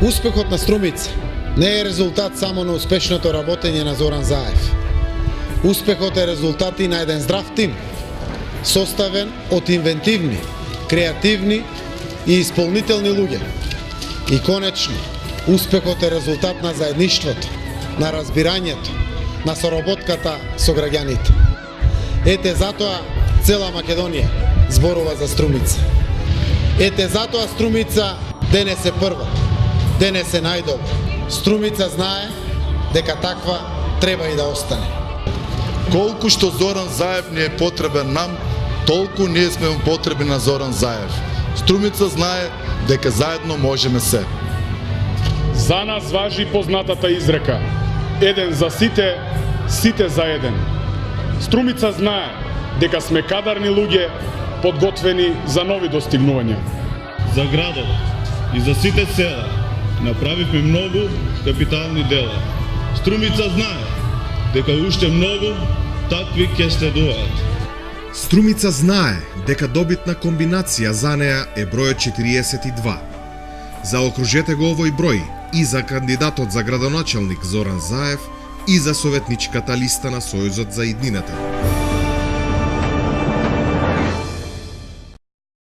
Успехот на Струмица не е резултат само на успешното работење на Зоран Заев. Успехот е резултат и на еден здрав тим, составен од инвентивни, креативни и исполнителни луѓе. И конечно, успехот е резултат на заедништвото, на разбирањето, на соработката со граѓаните. Ете затоа цела Македонија зборува за Струмица. Ете затоа Струмица денес е прва, денес е најдобра. Струмица знае дека таква треба и да остане. Колку што Зоран Заев ни е потребен нам, толку ние сме му потребни на Зоран Заев. Струмица знае дека заедно можеме се. За нас важи познатата изрека: еден за сите, сите за еден. Струмица знае дека сме кадарни луѓе, подготвени за нови достигнувања. За градот и за сите села направивме многу капитални дела. Струмица знае дека уште многу такви ќе следуваат. Струмица знае дека добитна комбинација за неа е бројот 42. Заокружете го овој број и за кандидатот за градоначалник Зоран Заев и за советничката листа на Сојузот за иднината.